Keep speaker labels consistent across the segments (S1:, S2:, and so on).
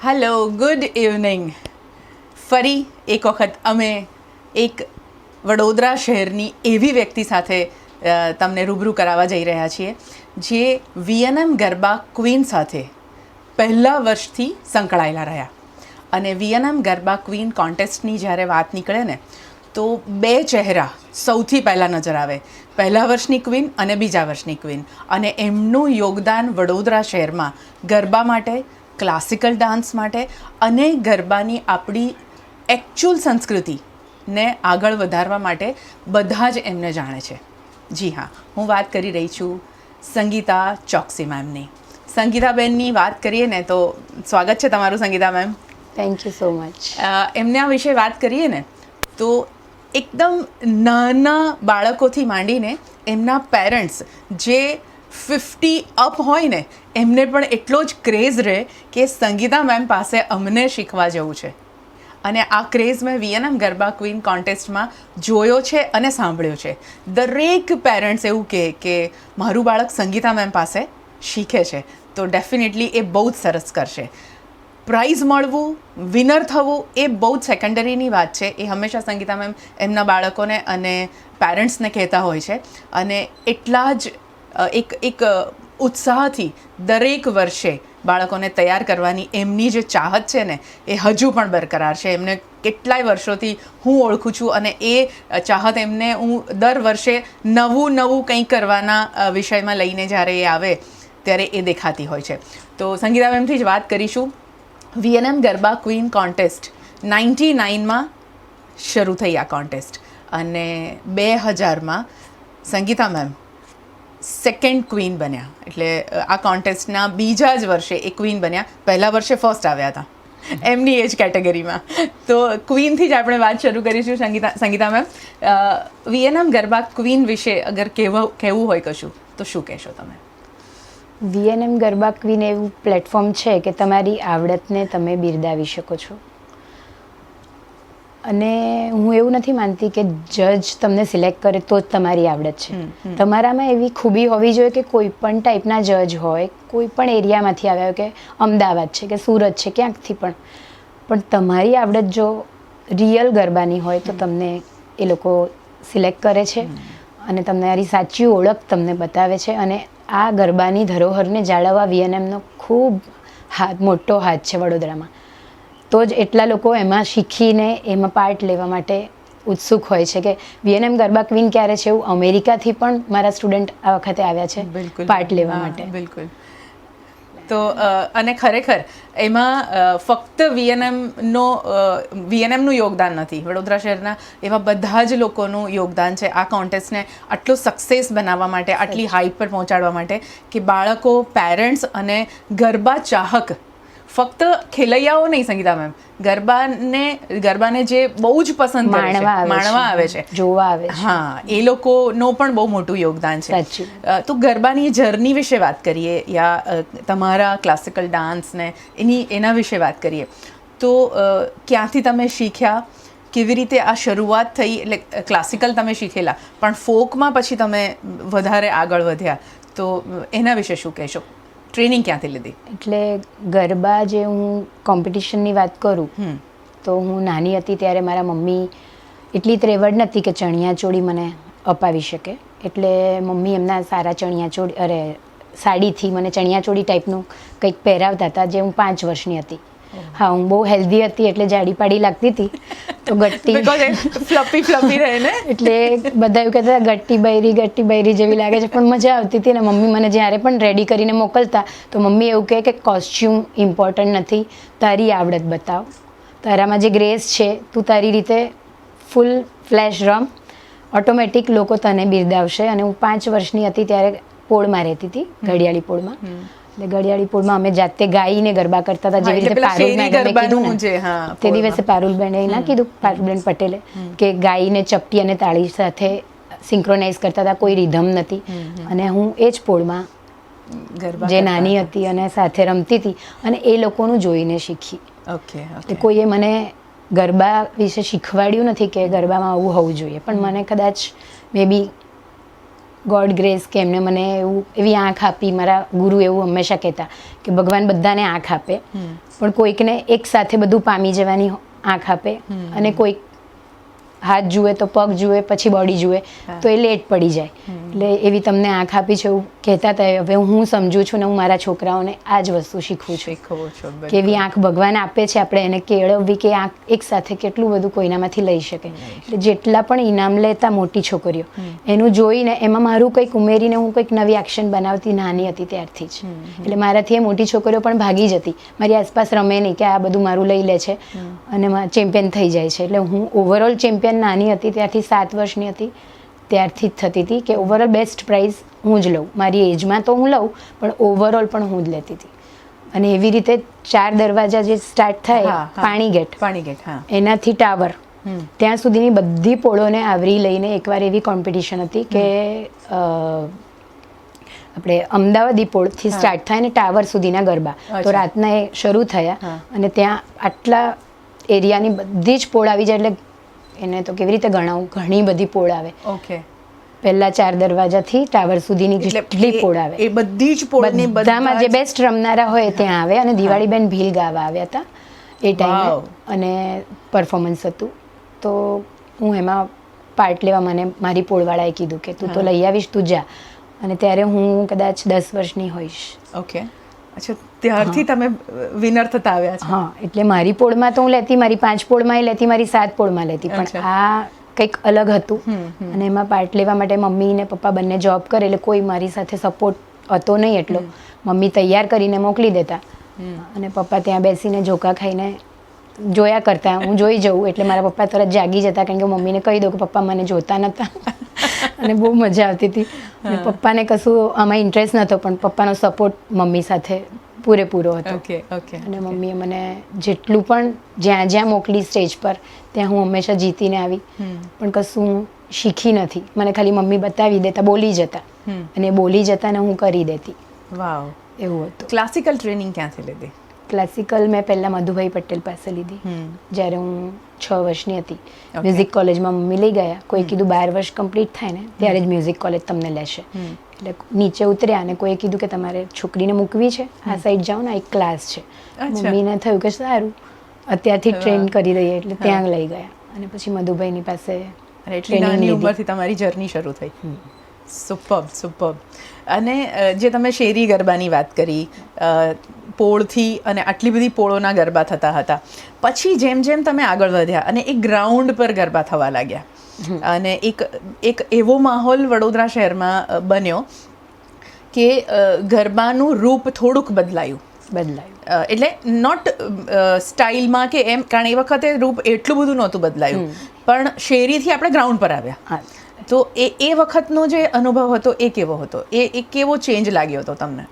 S1: Hello, good evening. ફરી એક વખત અમે એક વડોદરા શહેરની એવી વ્યક્તિ સાથે તમને રૂબરૂ કરાવવા જઈ રહ્યા છીએ જે વીએનએમ ગરબા ક્વીન સાથે પહેલા વર્ષથી સંકળાયેલા રહ્યા અને વીએનએમ ગરબા ક્વીન કોન્ટેસ્ટની જ્યારે વાત નીકળે ને તો બે ચહેરા સૌથી પહેલાં નજર આવે, પહેલા વર્ષની ક્વીન અને બીજા વર્ષની ક્વીન, અને એમનું યોગદાન વડોદરા શહેરમાં ગરબા માટે, ક્લાસિકલ ડાન્સ માટે અને ગરબાની આપણી એકચ્યુઅલ સંસ્કૃતિને આગળ વધારવા માટે બધા જ એમને જાણે છે. જી હા, હું વાત કરી રહી છું સંગીતા ચોકસી મેમની. સંગીતાબેનની વાત કરીએ ને તો સ્વાગત છે તમારું Sangeeta ma'am.
S2: Thank you so much.
S1: એમના વિશે વાત કરીએ ને તો એકદમ નાના બાળકોથી માંડીને એમના પેરેન્ટ્સ જે 50 અપ હોય ને એમને પણ એટલો જ ક્રેઝ રહે કે સંગીતા મેમ પાસે અમને શીખવા જવું છે. અને આ ક્રેઝ મેં વીએનએમ ગરબા ક્વીન કોન્ટેસ્ટમાં જોયો છે અને સાંભળ્યો છે. દરેક પેરેન્ટ્સ એવું કહે કે મારું બાળક સંગીતા મેમ પાસે શીખે છે તો ડેફિનેટલી એ બહુ જ સરસ કરશે. પ્રાઇઝ મળવું, વિનર થવું એ બહુ જ સેકન્ડરીની વાત છે. એ હંમેશા સંગીતા મેમ એમના બાળકોને અને પેરેન્ટ્સને કહેતા હોય છે અને એટલા જ એક ઉત્સાહથી દરેક વર્ષે બાળકોને તૈયાર કરવાની એમની જે ચાહત છે ને એ હજુ પણ બરકરાર છે. એમને કેટલાય વર્ષોથી હું ઓળખું છું અને એ ચાહત એમને હું દર વર્ષે નવું કંઈ કરવાના વિષયમાં લઈને જ્યારે એ આવે ત્યારે એ દેખાતી હોય છે. તો સંગીતા મેમથી જ વાત કરીશું. વીએનએમ ગરબા ક્વીન કોન્ટેસ્ટ 99માં શરૂ થઈ આ કોન્ટેસ્ટ અને 2000માં સંગીતા મેમ સેકન્ડ ક્વીન બન્યા. એટલે આ કોન્ટેસ્ટના બીજા જ વર્ષે એ ક્વીન બન્યા. પહેલા વર્ષે ફર્સ્ટ આવ્યા હતા એમની એજ કેટેગરીમાં. તો ક્વીનથી જ આપણે વાત શરૂ કરીશું. સંગીતા મેમ, વીએનએમ ગરબા ક્વીન વિશે અગર કહેવું હોય કશું તો શું કહેશો તમે?
S2: વીએનએમ ગરબા ક્વીન એવું પ્લેટફોર્મ છે કે તમારી આવડતને તમે બિરદાવી શકો છો. અને હું એવું નથી માનતી કે જજ તમને સિલેક્ટ કરે તો જ તમારી આવડત છે. તમારામાં એવી ખૂબી હોવી જોઈએ કે કોઈ પણ ટાઈપના જજ હોય, કોઈ પણ એરિયામાંથી આવ્યા હોય, કે અમદાવાદ છે કે સુરત છે, ક્યાંકથી પણ તમારી આવડત જો રિયલ ગરબાની હોય તો તમને એ લોકો સિલેક્ટ કરે છે અને તમારી સાચી ઓળખ તમને બતાવે છે. અને આ ગરબાની ધરોહરને જાળવવા વીએનએમનો ખૂબ મોટો હાથ છે વડોદરામાં. તો જ એટલા લોકો એમાં શીખીને એમાં પાર્ટ લેવા માટે ઉત્સુક હોય છે કે વીએનએમ ગરબા ક્વીન ક્યારે છે. એવું અમેરિકાથી પણ મારા સ્ટુડન્ટ આ વખતે આવ્યા છે પાર્ટ લેવા માટે.
S1: બિલકુલ. તો અને ખરેખર એમાં ફક્ત વીએનએમનું યોગદાન નથી, વડોદરા શહેરના એવા બધા જ લોકોનું યોગદાન છે આ કોન્ટેસ્ટને આટલું સક્સેસ બનાવવા માટે, આટલી હાઈપ પર પહોંચાડવા માટે કે બાળકો, પેરેન્ટ્સ અને ગરબા ચાહક, ફક્ત ખેલૈયાઓ નહીં સંગીતા મેમ, ગરબાને જે બહુ જ પસંદ કરે છે, માણવા આવે છે,
S2: જોવા આવે છે,
S1: હા, એ લોકોનો પણ બહુ મોટું યોગદાન છે. તો ગરબાની જર્ની વિશે વાત કરીએ યા તમારા ક્લાસિકલ ડાન્સને એના વિશે વાત કરીએ તો ક્યાંથી તમે શીખ્યા, કેવી રીતે આ શરૂઆત થઈ? એટલે ક્લાસિકલ તમે શીખેલા પણ ફોકમાં પછી તમે વધારે આગળ વધ્યા, તો એના વિશે શું કહેશો? ટ્રેનિંગ ક્યાંથી લીધી?
S2: એટલે ગરબા જે હું કોમ્પિટિશનની વાત કરું તો હું નાની હતી ત્યારે મારા મમ્મી એટલી ત્રેવડ નથી કે ચણિયાચોળી મને અપાવી શકે. એટલે મમ્મી એમના સારા સાડીથી મને ચણિયાચોળી ટાઈપનું કંઈક પહેરાવતા હતા જે હું 5 વર્ષની હતી. હા, હું બહુ હેલ્ધી હતી એટલે જાડી પાડી લાગતી હતી તો
S1: ફ્લફી રહે ને
S2: એટલે બધા એવું કહેતા ગટ્ટી બૈરી જેવી લાગે છે, પણ મજા આવતી હતી. ને મમ્મી મને જ્યારે પણ રેડી કરીને મોકલતા તો મમ્મી એવું કહે કે કોસ્ચ્યુમ ઇમ્પોર્ટન્ટ નથી, તારી આવડત બતાવ, તારામાં જે ગ્રેસ છે, તું તારી રીતે ફૂલ ફ્લેશ રમ, ઓટોમેટિક લોકો તને બિરદાવશે. અને હું 5 વર્ષની હતી ત્યારે પોળમાં રહેતી હતી, ઘડિયાળી પોળમાં. એટલે ઘડિયાળી પોળમાં અમે જાતે ગાઈને ગરબા કરતા હતા. જેવી રીતે પારુલ મેડમે કીધું ને તે દિવસે પારુલબેને ના કીધું, પારુલબેન પટેલે, કે ગાઈને ચપટી અને તાળી સાથે સિંક્રોનાઇઝ કરતા હતા, કોઈ રિધમ નથી. અને હું એ જ પોળમાં જે નાની હતી અને સાથે રમતી હતી અને એ લોકોનું જોઈને શીખી. એટલે કોઈએ મને ગરબા વિશે શીખવાડ્યું નથી કે ગરબામાં આવું હોવું જોઈએ, પણ મને કદાચ મે બી ગોડ ગ્રેસ કે એમને મને એવી આંખ આપી. મારા ગુરુ એવું હંમેશા કહેતા કે ભગવાન બધાને આંખ આપે, પણ કોઈકને એક સાથે બધું પામી જવાની આંખ આપે, અને કોઈક હાથ જુએ તો પગ જુએ, પછી બોડી જુએ તો એ લેટ પડી જાય. એટલે એવી તમને આંખ આપી છે એવું કહેતા હતા. હવે હું સમજું છું ને હું મારા છોકરાઓને આ જ વસ્તુ શીખવું છું કે એવી આંખ ભગવાન આપે છે, આપણે એને કેળવવી કે આંખ એક સાથે કેટલું બધું કોઈનામાંથી લઈ શકે. એટલે જેટલા પણ ઇનામ લેતા મોટી છોકરીઓ, એનું જોઈને એમાં મારું કંઈક ઉમેરીને હું કંઈક નવી એક્શન બનાવતી નાની હતી ત્યારથી જ. એટલે મારાથી એ મોટી છોકરીઓ પણ ભાગી જતી, મારી આસપાસ રમે નહીં કે આ બધું મારું લઈ લે છે અને ચેમ્પિયન થઈ જાય છે. એટલે હું ઓવરઓલ ચેમ્પિયન નાની હતી ત્યારથી, 7 વર્ષની હતી ત્યારથી જ થતી હતી કે ઓવરઓલ બેસ્ટ પ્રાઇઝ હું જ લઉં. મારી એજમાં તો હું લઉં, પણ ઓવરઓલ પણ હું જ લેતી હતી. અને એવી રીતે 4 દરવાજા જે સ્ટાર્ટ થાય, પાણી ગેટ એનાથી ટાવર ત્યાં સુધીની બધી પોળોને આવરી લઈને એકવાર એવી કોમ્પિટિશન હતી કે આપણે અમદાવાદી પોળથી સ્ટાર્ટ થાય ને ટાવર સુધીના ગરબા. તો રાતના એ શરૂ થયા અને ત્યાં આટલા એરિયાની બધી જ પોળ આવી જાય. એટલે એને તો કેવી રીતે ગણાવું, ઘણી બધી પોળ આવે. પહેલા 4 દરવાજાથી ટાવર સુધીની જેટલી પોળ આવે
S1: એ બધી જ પોળની
S2: બધામાં જે બેસ્ટ રમનારા હોય ત્યાં આવે. અને દિવાળીબેન ભીલ ગાવા આવ્યા હતા એ ટાઈમે, અને પરફોર્મન્સ હતું. તો હું એમાં પાર્ટ લેવા મને મારી પોળવાળાએ કીધું કે તું તો લઈ આવીશ, તું જા. અને ત્યારે હું કદાચ 10 વર્ષની હોઈશ.
S1: ઓકે, અચ્છા, ત્યારથી તમે વિનર થતા આવ્યા છો?
S2: હા, એટલે મારી પોળમાં તો હું લેતી, મારી 5 પોળમાં લેતી, મારી 7 પોળમાં લેતી, પણ આ કંઈક અલગ હતું. અને એમાં પાર્ટ લેવા માટે મમ્મી ને પપ્પા બંને જોબ કરે, એટલે કોઈ મારી સાથે સપોર્ટ હતો નહીં એટલો. મમ્મી તૈયાર કરીને મોકલી દેતા અને પપ્પા ત્યાં બેસીને ઝોકા ખાઈને જોયા કરતા. હું જોઈ જઉં એટલે મારા પપ્પા તરત જાગી જતા, કારણ કે મમ્મીને કહી દઉં કે પપ્પા મને જોતા નહોતા. અને બહુ મજા આવતી હતી. અને પપ્પાને કશું આમાં ઇન્ટરેસ્ટ નહોતો, પણ પપ્પાનો સપોર્ટ મમ્મી સાથે પૂરેપૂરો હતો. અને મમ્મીએ મને જેટલું પણ જ્યાં જ્યાં મોકલી સ્ટેજ પર, ત્યાં હું હંમેશા જીતીને આવી, પણ કશું શીખી નથી. મને ખાલી મમ્મી બતાવી દેતા, બોલી જતા, અને બોલી જતા ને હું કરી દેતી.
S1: વાવ,
S2: એવું હતું.
S1: ક્લાસિકલ ટ્રેનિંગ ક્યાંથી લીધી?
S2: ક્લાસિકલ મેં પહેલાં મધુભાઈ પટેલ પાસે લીધી, જ્યારે હું 6 વર્ષની હતી. મ્યુઝિક કોલેજમાં મમ્મી લઈ ગયા. કોઈ કીધું 12 વર્ષ કમ્પ્લીટ થાય ને ત્યારે જ મ્યુઝિક કોલેજ તમને લેશે. એટલે નીચે ઉતર્યા અને કોઈએ કીધું કે તમારે છોકરીને મૂકવી છે, આ સાઈડ જાઓ ને, એક ક્લાસ છે. મમ્મીને થયું કે સારું, અત્યારથી ટ્રેન કરી દઈએ, એટલે ત્યાં લઈ ગયા. અને પછી મધુભાઈની પાસે
S1: નાની ઉંમરથી તમારી જર્ની શરૂ થઈ. સુપર્બ. અને જે તમે શેરી ગરબાની વાત કરી, પોળથી અને આટલી બધી પોળોના ગરબા થતા હતા, પછી જેમ જેમ તમે આગળ વધ્યા અને એક ગ્રાઉન્ડ પર ગરબા થવા લાગ્યા, અને એક એવો માહોલ વડોદરા શહેરમાં બન્યો કે ગરબાનું રૂપ થોડુંક બદલાયું. એટલે નોટ સ્ટાઇલમાં કે એમ, કારણ એ વખતે રૂપ એટલું બધું નહોતું બદલાયું, પણ શેરીથી આપણે ગ્રાઉન્ડ પર આવ્યા. તો એ વખતનો જે અનુભવ હતો એ કેવો હતો? એ કેવો ચેન્જ લાગ્યો હતો તમને?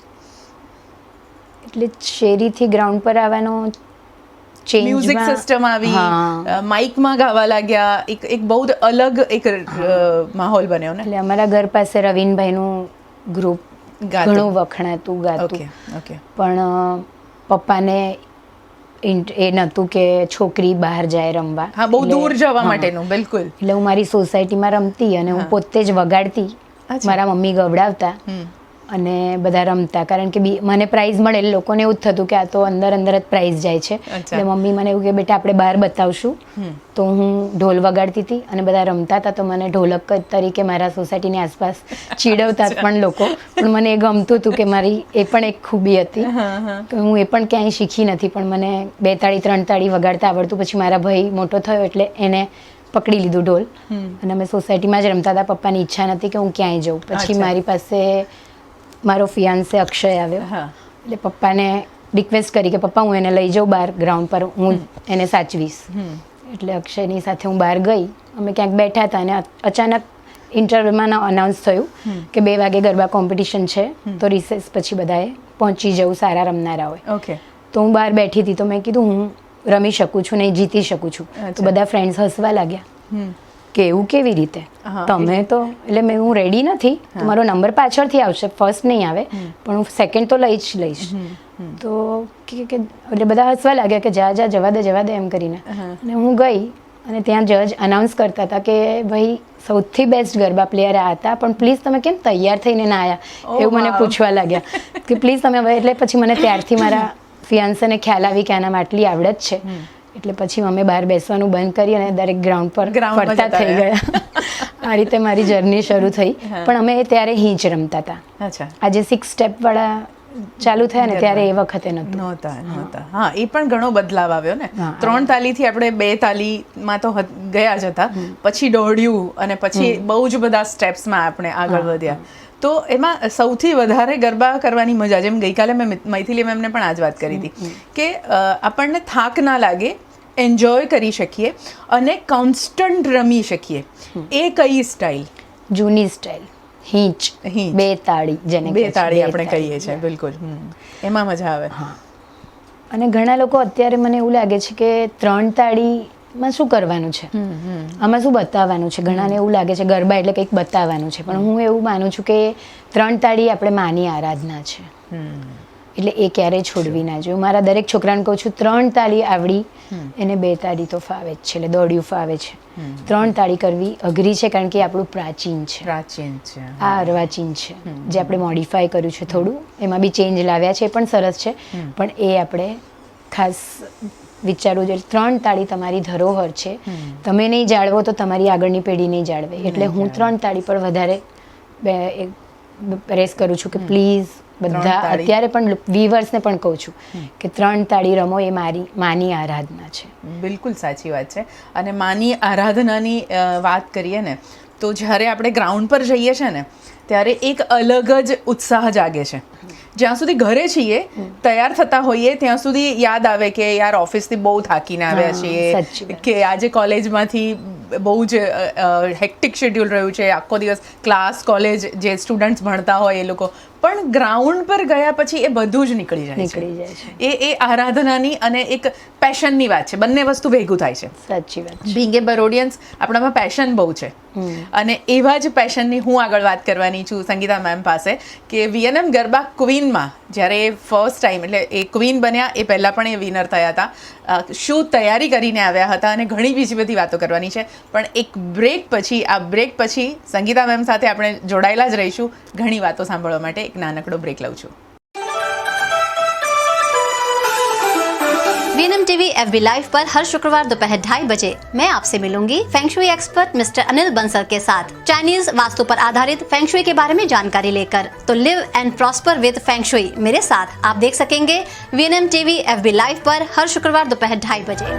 S2: એટલે શેરીથી ગ્રાઉન્ડ પર આવવાનો ચેન્જ,
S1: મ્યુઝિક સિસ્ટમ આવી, માઇકમાં ગાવા લાગ્યા, એક બહુ જ અલગ એક માહોલ બન્યો ને.
S2: એટલે અમારા ઘર પાસે રવિનભાઈનું ગ્રુપ ઘણું વખણાતું, ગાતું. પણ પપ્પાને એ નહોતું કે છોકરી બહાર જાય રમવા.
S1: હા, બહુ દૂર જવા માટેનું. બિલકુલ.
S2: એટલે હું મારી સોસાયટીમાં રમતી અને હું પોતે જ વગાડતી, મારા મમ્મી ગવડાવતા અને બધા રમતા. કારણ કે મને પ્રાઇઝ મળે એટલે લોકોને એવું જ થતું કે આ તો અંદર જ પ્રાઇઝ જાય છે. એટલે મમ્મી મને એવું કે બેટા આપણે બહાર બતાવશું. તો હું ઢોલ વગાડતી હતી અને બધા રમતા હતા, તો મને ઢોલક તરીકે મારા સોસાયટીની આસપાસ ચીડવતા પણ લોકો, પણ મને એ ગમતું હતું કે મારી એ પણ એક ખૂબી હતી કે હું એ પણ ક્યાંય શીખી નથી, પણ મને 2 તાળી 3 તાળી વગાડતા આવડતું. પછી મારા ભાઈ મોટો થયો એટલે એને પકડી લીધું ઢોલ, અને અમે સોસાયટીમાં જ રમતા હતા. પપ્પાની ઈચ્છા નથી કે હું ક્યાંય જાઉં. પછી મારી પાસે મારો ફિયાન્સે અક્ષય આવ્યો, એટલે પપ્પાને રિક્વેસ્ટ કરી કે પપ્પા હું એને લઈ જાઉં બહાર ગ્રાઉન્ડ પર, હું એને સાચવીશ. એટલે અક્ષયની સાથે હું બહાર ગઈ. અમે ક્યાંક બેઠા હતા અને અચાનક ઇન્ટરવ્યુમાં અનાઉન્સ થયું કે 2 વાગે ગરબા કોમ્પિટિશન છે, તો રિસેસ પછી બધાએ પહોંચી જવું, સારા રમનારા હોય. તો હું બહાર બેઠી હતી, તો મેં કીધું હું રમી શકું છું, નહીં જીતી શકું છું. તો બધા ફ્રેન્ડ્સ હસવા લાગ્યા કે એવું કેવી રીતે તમે તો, એટલે હું રેડી નથી, મારો નંબર પાછળથી આવશે, ફર્સ્ટ નહીં આવે, પણ હું સેકન્ડ તો લઈશ. તો એટલે બધા હસવા લાગ્યા કે જા જવા દે એમ કરીને. અને હું ગઈ અને ત્યાં જજ અનાઉન્સ કરતા હતા કે ભાઈ સૌથી બેસ્ટ ગરબા પ્લેયર આ હતા, પણ પ્લીઝ તમે કેમ તૈયાર થઈને ના આવ્યા એવું મને પૂછવા લાગ્યા કે પ્લીઝ તમે હવે. એટલે પછી મને ત્યારથી મારા ફિયાન્સેને ખ્યાલ આવી કે આનામાં આટલી આવડત છે, એટલે પછી અમે બહાર બેસવાનું બંધ કરી અને દરેક ગ્રાઉન્ડ પર ફરતા થઈ ગયા. આ રીતે મારી જર્ની શરૂ થઈ. પણ અમે ત્યારે હિંચ રમતા હતા. આજે 6 સ્ટેપ વાળા ચાલુ થયા ને ત્યારે એ વખતે
S1: નહોતા. હા, એ પણ ઘણો બદલાવ આવ્યો ને. 3 તાલીથી આપણે 2 તાલીમાં તો ગયા જ હતા, પછી દોડ્યું અને પછી બહુ જ બધા સ્ટેપ્સમાં આપણે આગળ વધ્યા. તો એમાં સૌથી વધારે ગરબા કરવાની મજા, જેમ ગઈકાલે મેં મૈથિલી મેમને પણ આ જ વાત કરી હતી કે આપણને થાક ના લાગે, એન્જોય કરી શકીએ અને કોન્સ્ટન્ટ રમી શકીએ. એ કઈ સ્ટાઇલ?
S2: જૂની સ્ટાઇલ, હિંચ, 2 તાળી, જેને
S1: 2 તાળી આપણે કહીએ છીએ. બિલકુલ, એમાં મજા આવે.
S2: અને ઘણા લોકો અત્યારે મને એવું લાગે છે કે 3 તાળીમાં શું કરવાનું છે, આમાં શું બતાવવાનું છે. ઘણાને એવું લાગે છે ગરબા એટલે કંઈક બતાવવાનું છે, પણ હું એવું માનું છું કે 3 તાળી આપણે માની આરાધના છે, એટલે એ ક્યારેય છોડવી ના જોઈએ. મારા દરેક છોકરાને કહું છું 3 તાળી આવડી એને 2 તાળી તો ફાવે જ છે, એટલે દોડ્યું ફાવે છે. 3 તાળી કરવી અઘરી છે કારણ કે આપણું પ્રાચીન છે, આ અર્વાચીન છે જે આપણે મોડિફાય કર્યું છે થોડું, એમાં બી ચેન્જ લાવ્યા છે, એ પણ સરસ છે, પણ એ આપણે ખાસ વિચારવું જોઈએ. 3 તાળી તમારી ધરોહર છે, તમે નહીં જાળવો તો તમારી આગળની પેઢી નહીં જાળવે. એટલે હું 3 તાળી પર વધારે પ્રેસ કરું છું કે પ્લીઝ બધા અત્યારે પણ વ્યુઅર્સને પણ કહું છું કે 3 તાળી રમો, એ મારી માની આરાધના છે.
S1: બિલકુલ સાચી વાત છે. અને માની આરાધનાની વાત કરીએ ને તો જ્યારે આપણે ગ્રાઉન્ડ પર જઈએ છીએ ને ત્યારે એક અલગ જ ઉત્સાહ જાગે છે. જ્યાં સુધી ઘરે છીએ, તૈયાર થતા હોઈએ, ત્યાં સુધી યાદ આવે કે યાર ઓફિસથી બહુ થાકીને આવ્યા છીએ, કે આજે કોલેજમાંથી બહુ જ હેક્ટિક શેડ્યુલ રહ્યું છે, આખો દિવસ ક્લાસ, કોલેજ, જે સ્ટુડન્ટ્સ ભણતા હોય એ લોકો. પણ ગ્રાઉન્ડ પર ગયા પછી એ બધું જ નીકળી જાય છે. એ આરાધનાની અને એક પેશનની વાત છે, બંને વસ્તુ ભેગું થાય છે.
S2: સાચી વાત.
S1: બિંગ એ બરોડિયન્સ, આપણામાં પેશન બહુ છે, અને એવા જ પેશનની હું આગળ વાત કરવાની છું સંગીતા મેમ પાસે કે VNM ગરબા ક્વીનમાં જ્યારે ફર્સ્ટ ટાઈમ, એટલે એ ક્વીન બન્યા એ પહેલાં પણ એ વિનર થયા હતા, શું તૈયારી કરીને આવ્યા હતા, અને ઘણી બીજી બધી વાતો કરવાની છે. પણ એક બ્રેક પછી, આ બ્રેક પછી સંગીતા મેમ સાથે આપણે જોડાયેલા જ રહીશું ઘણી વાતો સાંભળવા માટે. એક નાનકડો બ્રેક લઉં છું.
S3: VNM TV FB लाइव पर हर शुक्रवार दोपहर 2:30 बजे मैं आपसे मिलूंगी feng shui expert mister Anil Bansal के साथ, चाइनीज वास्तु पर आधारित फेंगशुई के बारे में जानकारी लेकर. तो live and prosper with feng shui मेरे साथ आप देख सकेंगे VNM TV FB लाइव पर हर शुक्रवार दोपहर 2:30 बजे.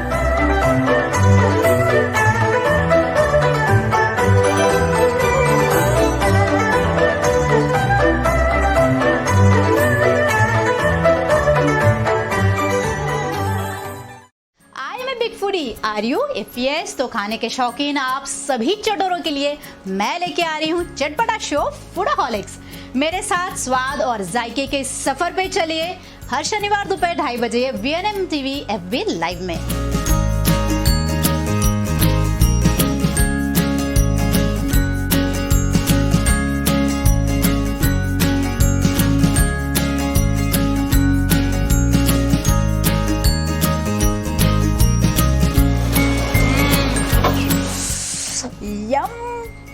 S3: Are you? इफ यस तो खाने के शौकीन आप सभी चटोरों के लिए मैं लेके आ रही हूँ चटपटा शो फूडaholics. मेरे साथ स्वाद और जायके के सफर पे चलिए हर शनिवार दोपहर 2:30 बजे VNM TV FB लाइव में.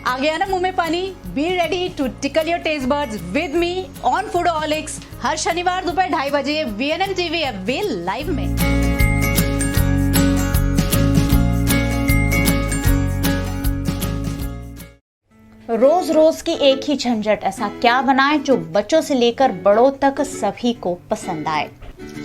S3: आ गया ना मुंह में पानी? Be ready to tickle your taste buds with me on फूडaholics हर शनिवार दोपहर 2:30 बजे VNM TV FB लाइव में.
S4: रोज रोज की एक ही झंझट, ऐसा क्या बनाएं जो बच्चों से लेकर बड़ों तक सभी को पसंद आए?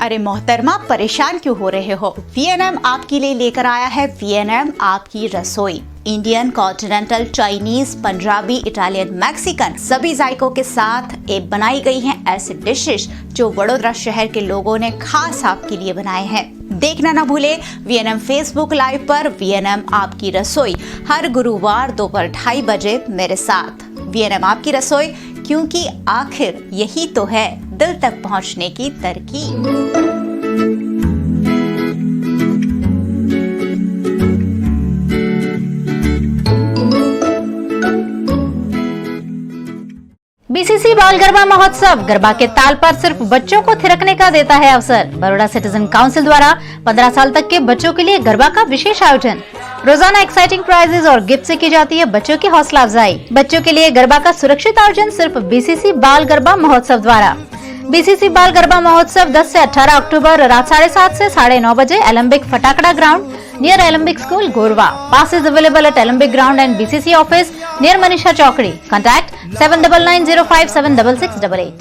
S4: अरे मोहतरमा, परेशान क्यों हो रहे हो? VNM आपके लिए लेकर आया है VNM आपकी रसोई. Indian, continental, Chinese, Punjabi, Italian, Mexican सभी जायकों के साथ ये बनाई गई हैं ऐसे डिशेस जो वडोदरा शहर के लोगों ने खास आपके लिए बनाए हैं. देखना ना भूले VNM फेसबुक लाइव पर VNM आपकी रसोई हर गुरुवार दोपहर 2:30 बजे मेरे साथ. VNM आपकी रसोई, क्योंकि आखिर यही तो है दिल तक पहुंचने की तरकीब. BCC
S3: बाल गरबा महोत्सव गरबा के ताल पर सिर्फ बच्चों को थिरकने का देता है अवसर। बड़ौदा सिटीजन काउंसिल द्वारा 15 साल तक के बच्चों के लिए गरबा का विशेष आयोजन। रोजाना एक्साइटिंग प्राइजेस और गिफ्ट से की जाती है बच्चों की हौसला अफजाई। बच्चों के लिए गरबा का सुरक्षित आयोजन सिर्फ बीसीसी बाल गरबा महोत्सव द्वारा। बीसीसी बाल गरबा महोत्सव 10 से 18 अक्टूबर रात 7:30 से 9:30 बजे एलम्बिक फटाकड़ा ground near Alembic school Gorwa. Passes available at Alembic Ground and BCC office near Manisha Chowkड़ी. Contact 7990576688.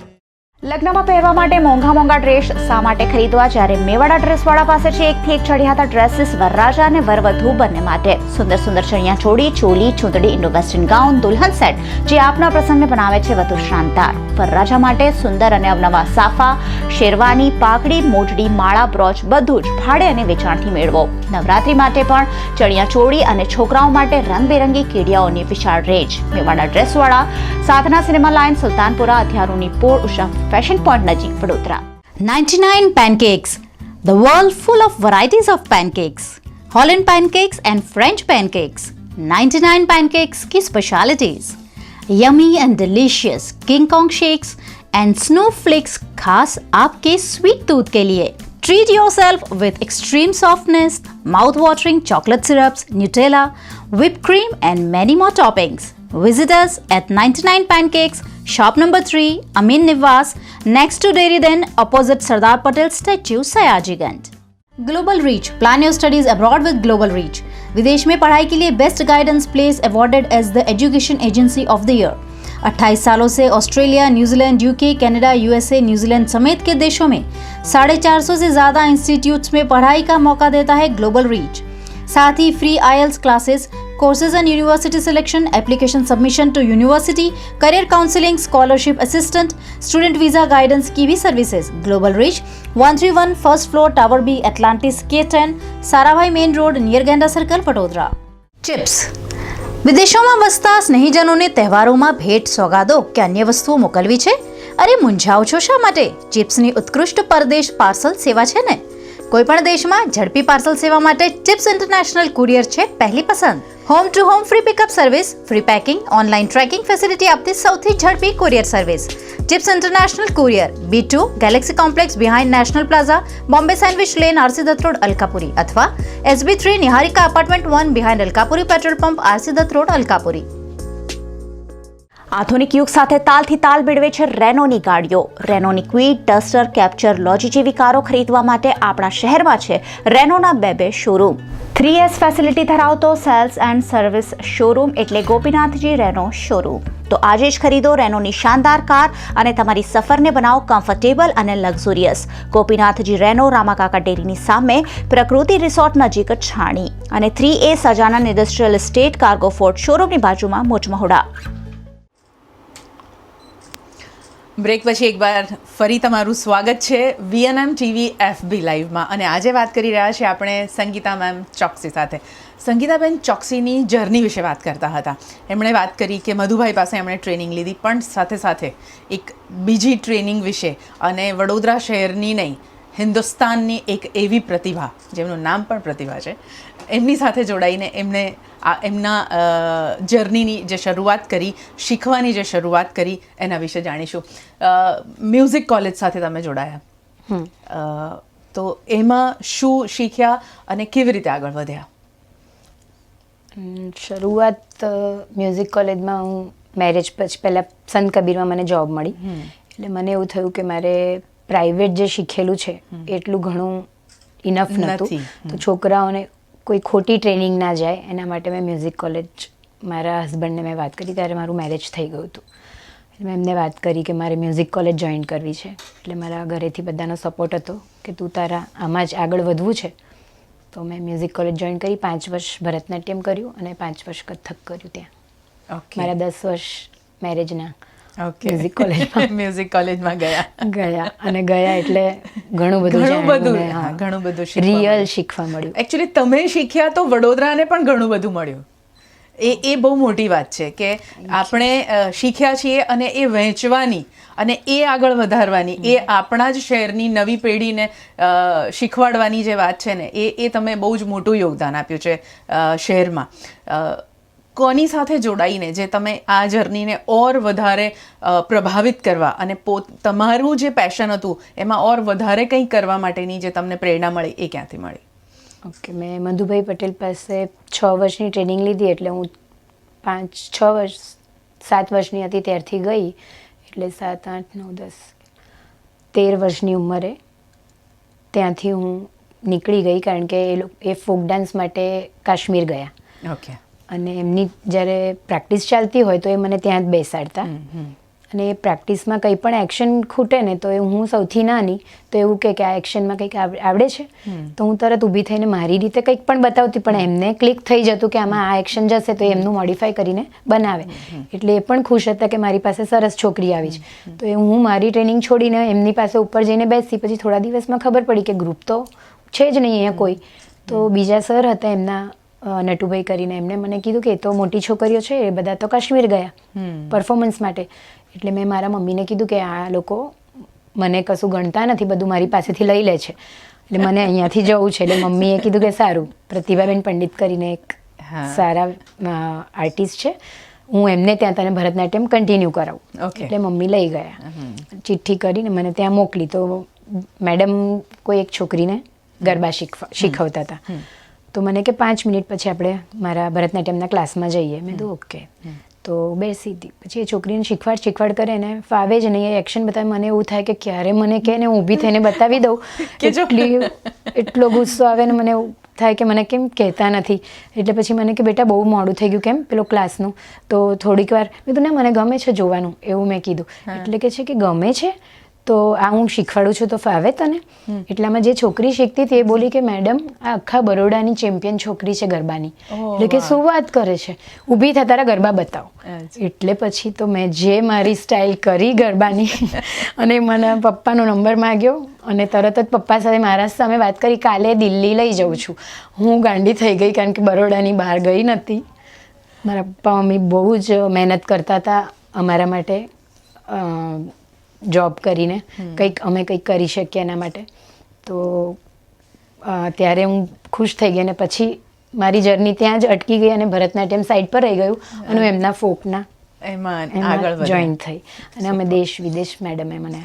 S4: લગ્નમાં પહેરવા માટે મોંઘા ડ્રેસ શા માટે ખરીદવા જ્યારે મેવાડા ડ્રેસવાળા પાસે છે એકથી એક ચઢિયાતા ડ્રેસીસ વરરાજા અને વરવધુ બંને માટે સુંદર ચણિયા ચોળી, ચોલી, ચૂંદડી, ઇન્ડો વેસ્ટર્ન ગાઉન, દુલ્હન સેટ જે આપના પ્રસંગને બનાવે છે વધુ શાનદાર। વરરાજા માટે સુંદર અને અવનવા સાફા, શેરવાની, પાઘડી, મોજડી, માળા, બ્રોચ બધું જ ભાડે અને વેચાણથી મેળવો। નવરાત્રી માટે પણ ચણિયા ચોળી અને છોકરાઓ માટે રંગબેરંગી કેડિયાઓની વિશાળ રેન્જ। મેવાડા ડ્રેસવાળા, સાધના સિનેમા લાઇન, સુલતાનપુરા, હથિયારોની પોળ, ઉષા फैशन पॉइंट नजीक Vadodara.
S3: 99 pancakes, the world full of varieties of pancakes, Holland pancakes and French pancakes। 99 pancakes की specialities, yummy and delicious King Kong shakes and snowflakes खास आपके sweet tooth के लिए। Treat yourself with extreme softness, mouth-watering chocolate syrups, Nutella, whipped cream and many more toppings। Visit us at 99 Pancakes, shop number 3, Amin Niwas, next to Dairy Den, opposite Sardar Patel statue, Sayajiganj। Global Reach, plan your studies abroad with Global Reach। विदेश में पढ़ाई के लिए best guidance place awarded as the education agency of the year. 28 सालों से Australia, New Zealand, UK, Canada, USA, New Zealand समेत के देशों में 450 से ज्यादा इंस्टीट्यूट्स में पढ़ाई का मौका देता है ग्लोबल रीच। साथ ही free IELTS classes, courses and university selection, application submission to university, career counselling, scholarship assistant, student visa guidance की भी services. Global reach 131 first floor, tower B, Atlantis K10, Sarabhai main road near Genda circle, Vadodara. Chips, વિદેશોમાં વસતા સ્નેહીજનોને તહેવારોમાં ભેટ, સોગાદો કે અન્ય વસ્તુઓ મોકલવી છે? અરે મૂંઝાઓ છો શા માટે? ચિપ્સની ઉત્કૃષ્ટ પરદેશ પાર્સલ સેવા છે ને। કોઈપણ દેશમાં ઝડપી પાર્સલ સેવા માટે ચિપ્સ ઇન્ટરનેશનલ કુરિયર છે પહેલી પસંદ। Home to home free pickup service, free packing, online tracking facility આપતી સૌથી ઝડપી courier service chips international courier, B2 galaxy complex behind national plaza, Bombay sandwich lane, RC Datt road, Alkapuri, અથવા SB3 Niharika apartment 1 behind Alkapuri petrol pump, RC Datt road, Alkapuri.
S4: આધુનિક યુગ સાથે તાલથી તાલ મેળવે છે રેનોની ગાડીઓ। રેનોની ક્વિડ, ડસ્ટર, કેપ્ચર, લોજી જેવી કારો ખરીદવા માટે આપણા શહેરમાં છે રેનોના બે શોરૂમ। 3S ફેસિલિટી ધરાવતો સેલ્સ એન્ડ સર્વિસ શોરૂમ એટલે ગોપીનાથજી રેનો શોરૂમ। તો આજે જ ખરીદો રેનોની શાનદાર કાર અને તમારી સફરને બનાવો કમ્ફર્ટેબલ અને લક્ઝુરિયસ। ગોપીનાથજી રેનો, રામાકાકા ડેરીની સામે, પ્રકૃતિ રિસોર્ટ નજીક છાણી અને 3A Sajanand industrial estate, cargo fort શોરૂમની બાજુમાં મોજમહોડા।
S1: બ્રેક પછી એકવાર ફરી તમારું સ્વાગત છે VNM TV FB લાઈવમાં। અને આજે વાત કરી રહ્યા છીએ આપણે સંગીતા મેમ ચોકસી સાથે। સંગીતાબેન ચોકસીની જર્ની વિશે વાત કરતા હતા। એમણે વાત કરી કે મધુભાઈ પાસે એમણે ટ્રેનિંગ લીધી, પણ સાથે સાથે એક બીજી ટ્રેનિંગ વિશે અને વડોદરા શહેરની નહીં, હિન્દુસ્તાનની એક એવી પ્રતિભા જેમનું નામ પણ પ્રતિભા છે, એમની સાથે જોડાઈને એમણે એમના જર્નીની જે શરૂઆત કરી, શીખવાની જે શરૂઆત કરી, એના વિશે જાણીશું। મ્યુઝિક કોલેજ સાથે તમે જોડાયા, તો એમાં શું શીખ્યા અને કેવી રીતે આગળ વધ્યા?
S2: શરૂઆત મ્યુઝિક કોલેજમાં હું મેરેજ પછી પહેલાં સંત કબીરમાં મને જોબ મળી, એટલે મને એવું થયું કે મારે પ્રાઇવેટ જે શીખેલું છે એટલું ઘણું ઇનફ નહોતું, તો છોકરાઓને કોઈ ખોટી ટ્રેનિંગ ના જાય એના માટે મેં મ્યુઝિક કોલેજ, મારા હસબન્ડને મેં વાત કરી ત્યારે મારું મેરેજ થઈ ગયું હતું, એટલે મેં એમને વાત કરી કે મારે મ્યુઝિક કોલેજ જોઈન કરવી છે। એટલે મારા ઘરેથી બધાનો સપોર્ટ હતો કે તું તારા આમાં જ આગળ વધવું છે, તો મેં મ્યુઝિક કોલેજ જોઈન કરી। 5 વર્ષ ભરતનાટ્યમ કર્યું અને 5 વર્ષ કથક કર્યું ત્યાં। મારા 10 વર્ષ મેરેજના મ્યુઝિક કોલેજમાં ગયા એટલે ઘણું બધું રિયલ શીખવા મળ્યું।
S1: એકચ્યુઅલી તમે શીખ્યા તો વડોદરાને પણ ઘણું બધું મળ્યું। એ બહુ મોટી વાત છે કે આપણે શીખ્યા છીએ અને એ વહેંચવાની અને એ આગળ વધારવાની, એ આપણા જ શહેરની નવી પેઢીને શીખવાડવાની જે વાત છે ને, એ તમે બહુ જ મોટું યોગદાન આપ્યું છે શહેરમાં। કોની સાથે જોડાઈને જે તમે આ જર્નીને ઓર વધારે પ્રભાવિત કરવા અને તમારું જે પેશન હતું એમાં ઓર વધારે કંઈ કરવા માટેની જે તમને પ્રેરણા મળી એ ક્યાંથી મળી?
S2: ઓકે, મેં મધુભાઈ પટેલ પાસે 6 વર્ષની ટ્રેનિંગ લીધી, એટલે હું 7 વર્ષની હતી ત્યારથી ગઈ, એટલે 7, 8, 9, 10, 13 વર્ષની ઉંમરે ત્યાંથી હું નીકળી ગઈ, કારણ કે એ ફોક ડાન્સ માટે કાશ્મીર ગયા.
S1: ઓકે.
S2: અને એમની જ્યારે પ્રેક્ટિસ ચાલતી હોય તો એ મને ત્યાં જ બેસાડતા, અને એ પ્રેક્ટિસમાં કંઈ પણ એક્શન ખૂટે ને તો એ હું સૌથી નાની, તો એવું કે આ એક્શનમાં કંઈક આવડે છે, તો હું તરત ઊભી થઈને મારી રીતે કંઈક પણ બતાવતી, પણ એમને ક્લિક થઈ જતું કે આમાં આ એક્શન જશે તો એમનું મોડિફાઈ કરીને બનાવે. એટલે એ પણ ખુશ હતા કે મારી પાસે સરસ છોકરી આવી છે. તો એ હું મારી ટ્રેનિંગ છોડીને એમની પાસે ઉપર જઈને બેસી. પછી થોડા દિવસમાં ખબર પડી કે ગ્રુપ તો છે જ નહીં અહીંયા કોઈ. તો બીજા સર હતા એમના, નટુભાઈ કરીને, એમણે મને કીધું કે એ તો મોટી છોકરીઓ છે, એ બધા તો કાશ્મીર ગયા પરફોર્મન્સ માટે. એટલે મેં મારા મમ્મીને કીધું કે આ લોકો મને કશું ગણતા નથી, બધું મારી પાસેથી લઈ લે છે, એટલે મને અહીંયાથી જવું છે. એટલે મમ્મીએ કીધું કે સારું, પ્રતિભાબેન પંડિત કરીને એક સારા આર્ટિસ્ટ છે, હું એમને ત્યાં તને ભરતનાટ્યમ કન્ટિન્યુ કરાવું. એટલે મમ્મી લઈ ગયા, ચિઠ્ઠી કરીને મને ત્યાં મોકલી. તો મેડમ કોઈ એક છોકરીને ગરબા શીખવતા હતા, તો મને કે 5 મિનિટ પછી આપણે મારા ભરતનાટ્યમના ક્લાસમાં જઈએ. મેં કીધું ઓકે. તો બેસી હતી. પછી એ છોકરીને શીખવાડ કરે ને ફાવે જ નહીં, એ એક્શન બતાવે. મને એવું થાય કે ક્યારે મને કહે ને હું ઊભી થઈને બતાવી દઉં, એટલો ગુસ્સો આવે ને મને એવું થાય કે મને કેમ કહેતા નથી. એટલે પછી મને કે બેટા બહુ મોડું થઈ ગયું, કેમ પેલો ક્લાસનું, તો થોડીક વાર મેં કીધું ના મને ગમે છે જોવાનું, એવું મેં કીધું. એટલે કે છે કે ગમે છે તો આ હું શીખવાડું છું તો ફાવે તને? એટલામાં જે છોકરી શીખતી હતી એ બોલી કે મેડમ આ આખા બરોડાની ચેમ્પિયન છોકરી છે ગરબાની. એટલે કે શું વાત કરે છે, ઊભી થા તારા ગરબા બતાવો. એટલે પછી તો મેં જે મારી સ્ટાઇલ કરી ગરબાની અને મને પપ્પાનો નંબર માગ્યો અને તરત જ પપ્પા સાથે મહારાજ સામે વાત કરી, કાલે દિલ્હી લઈ જાઉં છું. હું ગાંડી થઈ ગઈ, કારણ કે બરોડાની બહાર ગઈ નથી. મારા પપ્પા મમ્મી બહુ જ મહેનત કરતા હતા અમારા માટે, જોબ કરીને અમે કંઈક કરી શકીએ એના માટે. તો ત્યારે હું ખુશ થઈ ગઈ, અને પછી મારી જર્ની ત્યાં જ અટકી ગઈ અને ભરતનાટ્યમ સાઈડ પર રહી ગયું, અને એમના ફોકના
S1: એમાં
S2: જોઈન થઈ. અને અમે દેશ વિદેશ મેડમે મને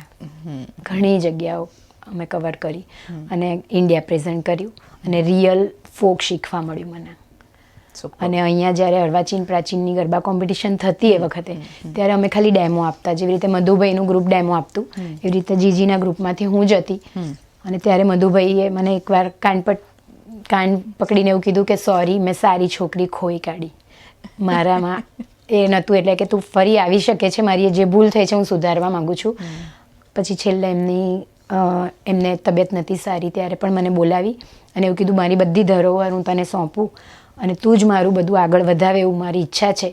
S2: ઘણી જગ્યાઓ અમે કવર કરી અને ઇન્ડિયા પ્રેઝન્ટ કર્યું, અને રિયલ ફોક શીખવા મળ્યું મને. અને અહીંયા જ્યારે અર્વાચીન પ્રાચીનની ગરબા કોમ્પિટિશન થતી એ વખતે, ત્યારે અમે ખાલી ડેમો આપતા. જેવી રીતે મધુભાઈનું ગ્રુપ ડેમો આપતું, એવી રીતે જીજીના ગ્રુપમાંથી હું જ હતી. અને ત્યારે મધુભાઈએ મને એકવાર કાન પકડીને એવું કીધું કે સોરી, મેં સારી છોકરી ખોઈ કાઢી, મારામાં એ નહોતું, એટલે કે તું ફરી આવી શકે છે, મારી જે ભૂલ થઈ છે હું સુધારવા માગું છું. પછી છેલ્લે એમને તબિયત નથી સારી, ત્યારે પણ મને બોલાવી અને એવું કીધું મારી બધી ધરોહર હું તને સોંપું અને તું જ મારું બધું આગળ વધાવે એવું મારી ઈચ્છા છે.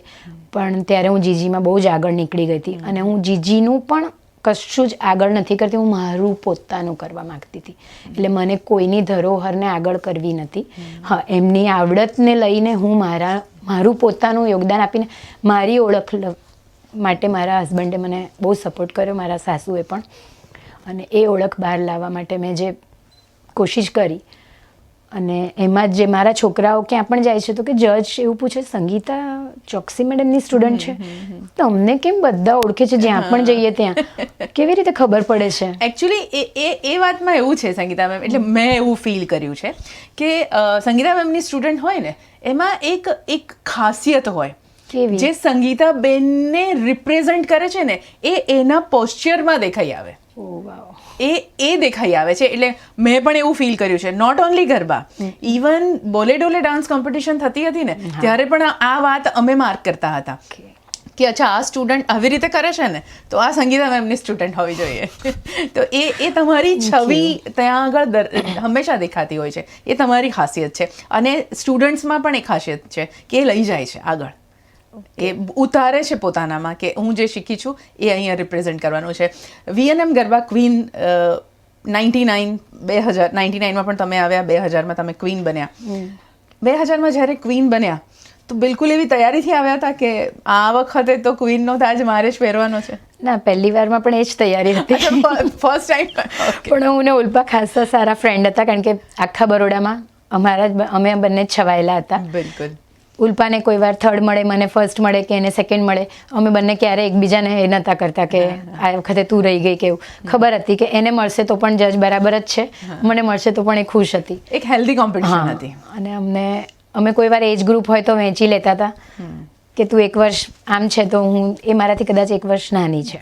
S2: પણ ત્યારે હું જીજીમાં બહુ જ આગળ નીકળી ગઈ હતી, અને હું જીજીનું પણ કશું જ આગળ નથી કરતી, હું મારું પોતાનું કરવા માગતી હતી. એટલે મને કોઈની ધરોહરને આગળ કરવી નથી. હા, એમની આવડતને લઈને હું મારું પોતાનું યોગદાન આપીને મારી ઓળખ માટે મારા હસબન્ડે મને બહુ સપોર્ટ કર્યો, મારા સાસુએ પણ. અને એ ઓળખ બહાર લાવવા માટે મેં જે કોશિશ કરી, અને એમાં જે મારા છોકરાઓ ક્યાં પણ જાય છે તો કે જજ એવું પૂછે, સંગીતા ચોકસી મેડમની સ્ટુડન્ટ છે? તો અમને કેમ બધા ઓળખે છે જ્યાં પણ જઈએ ત્યાં, કેવી રીતે ખબર પડે છે?
S1: એકચ્યુઅલી એ વાતમાં એવું છે સંગીતા મેમ, એટલે મેં એવું ફીલ કર્યું છે કે સંગીતા મેમની સ્ટુડન્ટ હોય ને એમાં એક ખાસિયત હોય જે સંગીતા બેનને રિપ્રેઝન્ટ કરે છે ને, એના પોસ્ચરમાં દેખાઈ આવે. એ દેખાઈ આવે છે. એટલે મેં પણ એવું ફીલ કર્યું છે. નોટ ઓનલી ગરબા, ઇવન બોલે ડોલે ડાન્સ કોમ્પિટિશન થતી હતી ને ત્યારે પણ આ વાત અમે માર્ક કરતા હતા કે અચ્છા આ સ્ટુડન્ટ આવી રીતે કરે છે ને તો આ સંગીતા મેમની સ્ટુડન્ટ હોવી જોઈએ. તો એ તમારી છબી ત્યાં આગળ હંમેશા દેખાતી હોય છે. એ તમારી ખાસિયત છે, અને સ્ટુડન્ટ્સમાં પણ એક ખાસિયત છે કે એ લઈ જાય છે આગળ, એ ઉતારે છે પોતાનામાં કે હું જે શીખી છું એ અહીંયા રિપ્રેઝન્ટ કરવાનું છે. VNM ગરબા ક્વીન 99માં પણ તમે આવ્યા, 2000માં તમે ક્વીન બન્યા. 2000માં જ્યારે ક્વીન બન્યા તો બિલકુલ એવી તૈયારીથી આવ્યા હતા કે આ વખતે તો ક્વીનનો તાજ મારે જ પહેરવાનો છે?
S2: ના, પહેલી વારમાં પણ એ જ તૈયારી હતી.
S1: ફર્સ્ટ ટાઈમ
S2: પણ હું ને ઉલ્પા ખાસા સારા ફ્રેન્ડ હતા, કારણ કે આખા બરોડામાં અમે બંને છવાયેલા હતા.
S1: બિલકુલ.
S2: ઉલ્પાને કોઈ વાર થર્ડ મળે, મને ફર્સ્ટ મળે કે એને સેકન્ડ મળે. અમે બંને ક્યારે એકબીજાને એ નહોતા કરતા કે આ વખતે તું રહી ગઈ કે એવું. ખબર હતી કે એને મળશે તો પણ જજ બરાબર જ છે, મને મળશે તો પણ એ ખુશ હતી.
S1: એક હેલ્ધી કોમ્પિટિશન
S2: હા.
S1: હતી.
S2: અને અમે કોઈ વાર એજ ગ્રુપ હોય તો વહેંચી લેતા હતા કે તું 1 વર્ષ આમ છે તો હું એ મારાથી કદાચ 1 વર્ષ નાની છે.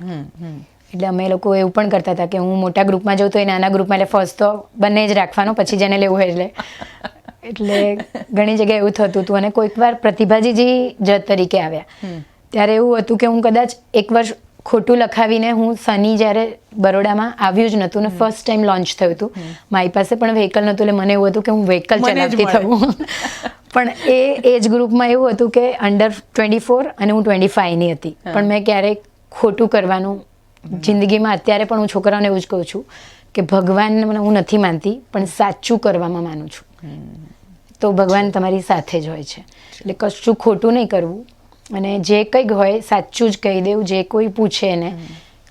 S2: એટલે અમે લોકો એવું પણ કરતા હતા કે હું મોટા ગ્રુપમાં જાઉં તો એ નાના ગ્રુપમાં, એટલે ફર્સ્ટ તો બંને જ રાખવાનો, પછી જેને લેવું હોય એટલે ઘણી જગ્યાએ એવું થતું હતું. અને કોઈક વાર પ્રતિભાજીજી જજ તરીકે આવ્યા ત્યારે એવું હતું કે હું કદાચ 1 વર્ષ ખોટું લખાવીને હું સની જ્યારે બરોડામાં આવ્યું જ નહોતું ને ફર્સ્ટ ટાઈમ લોન્ચ થયું હતું, મારી પાસે પણ વ્હીકલ નહોતું, એટલે મને એવું હતું કે હું વ્હીકલ ચલાવતી થવું. પણ એ એજ ગ્રુપમાં એવું હતું કે અંડર 24 અને હું 25ની હતી. પણ મેં ક્યારેય ખોટું કરવાનું જિંદગીમાં, અત્યારે પણ હું છોકરાઓને એવું જ કહું છું કે ભગવાન હું નથી માનતી પણ સાચું કરવામાં માનું છું. તો ભગવાન તમારી સાથે જ હોય છે, એટલે કશું ખોટું નહીં કરવું અને જે કંઈક હોય સાચું જ કહી દેવું. જે કોઈ પૂછે એને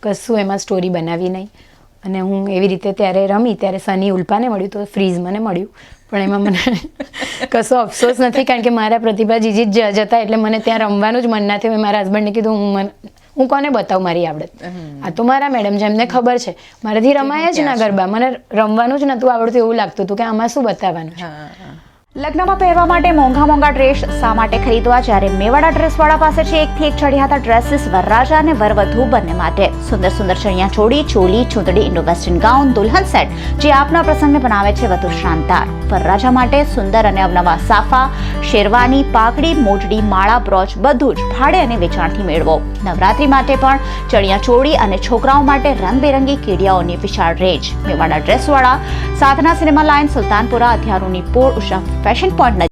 S2: કશું એમાં સ્ટોરી બનાવી નહીં. અને હું એવી રીતે ત્યારે રમી ત્યારે સની ઉલ્પાને મળ્યું તો ફ્રીઝ મને મળ્યું, પણ એમાં મને કશો અફસોસ નથી કારણ કે મારા પ્રતિભાજીજી જ જજ હતા, એટલે મને ત્યાં રમવાનું જ મન ના થયું. મેં મારા હસબન્ડને કીધું હું કોને બતાવું મારી આવડત, આ તો મારા મેડમ છે, એમને ખબર છે, મારાથી રમાયા જ ના ગરબા, મને રમવાનું જ નહોતું આવડતું, એવું લાગતું હતું કે આમાં શું બતાવવાનું છે.
S4: લગ્નમાં પહેરવા માટે મોંઘા ડ્રેસ શા માટે ખરીદવા, જ્યારે મેવાડા ડ્રેસવાળા પાસે છે 1 થી 1 ચઢિયાતા ડ્રેસીસ વરરાજા અને વરવધુ બંને માટે. સુંદર સુંદર ચણિયા ચોળી, ચોલી, ચૂંદડી, ઇન્ડો વેસ્ટર્ન ગાઉન, દુલ્હન સેટ જે આપના પ્રસંગને બનાવે છે વધુ શાનદાર. વરરાજા માટે સુંદર અને અવનવા સાફા, શેરવાની, પાઘડી, મોજડી, માળા, બ્રોચ બધું જ ભાડે અને વેચાણથી મેળવો. નવરાત્રી માટે પણ ચણિયા ચોળી અને છોકરાઓ માટે રંગબેરંગી કેડિયાઓની વિશાળ રેન્જ. મેવાડા ડ્રેસવાળા, સાધના સિનેમા લાઇન, સુલતાનપુરા, અથિયારોની પોળ, Usha fashion point.